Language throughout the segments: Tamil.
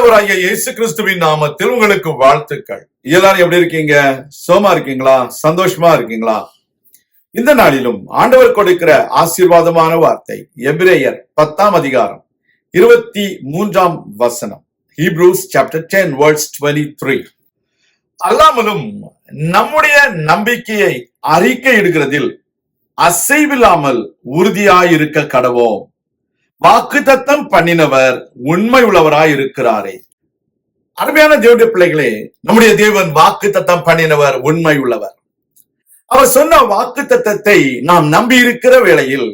ஆண்டவராகிய இயேசு கிறிஸ்துவின் நாமத்தில் உங்களுக்கு வாழ்த்துக்கள். எல்லாரும் எப்படி இருக்கீங்க? சோமா இருக்கீங்களா? சந்தோஷமா இருக்கீங்களா? இந்த நாளிலும் ஆண்டவர் கொடுக்கிற ஆசீர்வாதமான வார்த்தை எபிரேயர் 10ஆம் அதிகாரம் 23ஆம் வசனம். Hebrews chapter 10 verse 23. அல்லாமலும் நம்முடைய நம்பிக்கையை அறிக்கையிடுகிறதில் அசைவில்லாமல் உறுதியாயிருக்க கடவோம். வாக்குத்தத்தம் பண்ணினவர் உண்மை உள்ளவராய் இருக்கிறாரே. அருமையான தேவனுடைய பிள்ளைகளே, நம்முடைய தேவன் வாக்குத்தத்தம் பண்ணினவர் உண்மை உள்ளவர். அவர் சொன்ன வாக்குத்தத்தத்தை நாம் நம்பி இருக்கிற வேளையில்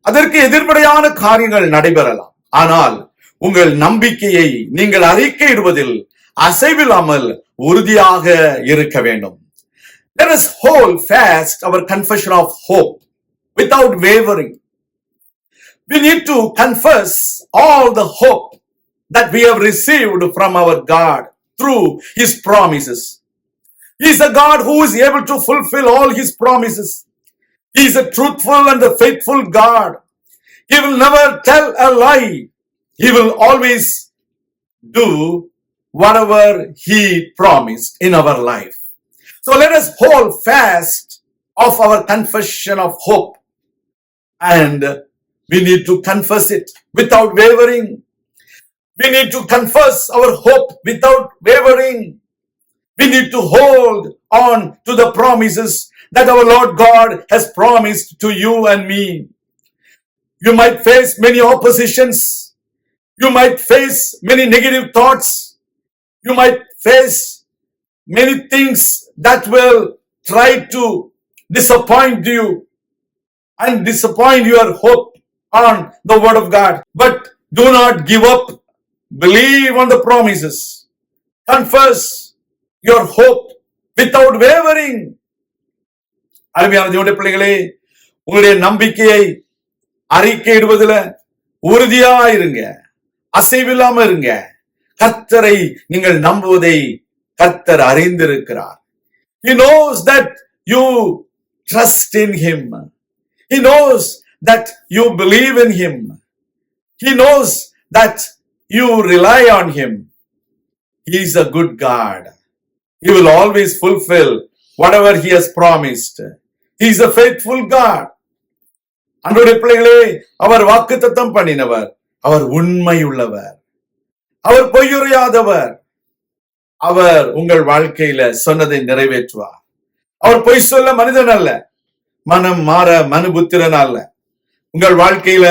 அதற்கு எதிர்மறையான காரியங்கள் நடைபெறலாம். ஆனால் உங்கள் நம்பிக்கையை நீங்கள் அறிக்கையிடுவதில் அசைவில்லாமல் உறுதியாக இருக்க வேண்டும். Let us hold fast our confession of hope without wavering. We need to confess all the hope that we have received from our God through His promises. He is a God who is able to fulfill all His promises. He is a truthful and a faithful God. He will never tell a lie. He will always do whatever He promised in our life. So let us hold fast of our confession of hope, and we need to confess it without wavering. We need to confess our hope without wavering. We need to hold on to the promises that our Lord God has promised to you and me. You might face many oppositions. You might face many negative thoughts. You might face many things that will try to disappoint you and disappoint your hope on the word of God. But do not give up. Believe on the promises. Confess your hope without wavering. அருமையான தேவனுடைய பிள்ளைகளே, உங்களுடைய நம்பிக்கையை அறிக்கையிடுவதில் உறுதியா இருங்க, அசைவில்லாம இருங்க. கர்த்தரை நீங்கள் நம்புவதை கர்த்தர் அறிந்திருக்கிறார். He knows that you trust in Him. He knows that you believe in Him. He knows that you rely on Him. He is a good God. He will always fulfill whatever He has promised. He is a faithful God. அன்றைய பிள்ளைகளே, அவர் வாக்குத்தத்தம் பண்ணினவர், அவர் உண்மை உள்ளவர், அவர் பொய்யுரையாதவர். அவர் உங்கள் வாழ்க்கையில சொன்னதை நிறைவேற்றுவார். அவர் பொய் சொல்ல மனிதன் அல்ல, மனம் மாற மனுபுத்திரன் அல்ல. உங்கள் வாழ்க்கையில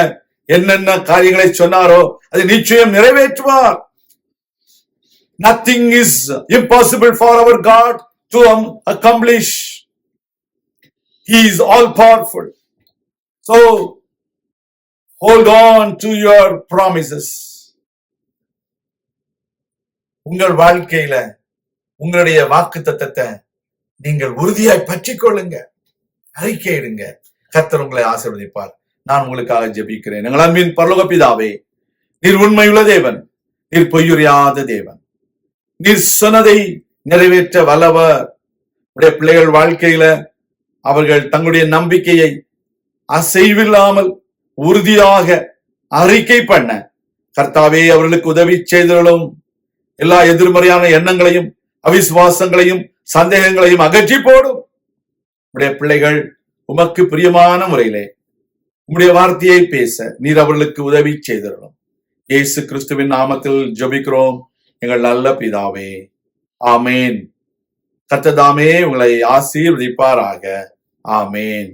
என்னென்ன காரியங்களை சொன்னாரோ அதை நிச்சயம் நிறைவேற்றுவார். Nothing is impossible for our God to accomplish. He is all powerful. So hold on to your promises. உங்கள் வாழ்க்கையில உங்களுடைய வாக்குத்தத்தத்தை நீங்கள் உறுதியாய் பற்றிக் கொள்ளுங்க, அறிக்கையிடுங்க. கர்த்தர் உங்களை ஆசீர்வதிப்பார். நான் உங்களுக்காக ஜெபிக்கிறேன். எங்கள் அன்பின் பரலோக பிதாவே, நீர் உண்மையுள்ள தேவன், நீர் பொய்யுரையாத தேவன், நீர் சொன்னதை நிறைவேற்ற வல்லவர். உடைய பிள்ளைகள் வாழ்க்கையில அவர்கள் தங்களுடைய நம்பிக்கையை அசைவில்லாமல் உறுதியாக அறிக்கை பண்ண கர்த்தாவே அவர்களுக்கு உதவி செய்தலும். எல்லா எதிர்மறையான எண்ணங்களையும் அவிசுவாசங்களையும் சந்தேகங்களையும் அகற்றி போடும். உடைய பிள்ளைகள் உமக்கு பிரியமான முறையிலே உம்முடைய வார்த்தையை பேச நீர் அவர்களுக்கு உதவி செய்திடணும். இயேசு கிறிஸ்துவின் நாமத்தில் ஜெபிக்கிறோம் எங்கள் நல்ல பிதாவே, ஆமேன். கர்த்தர் தாமே உங்களை ஆசீர்வதிப்பாராக. ஆமேன்.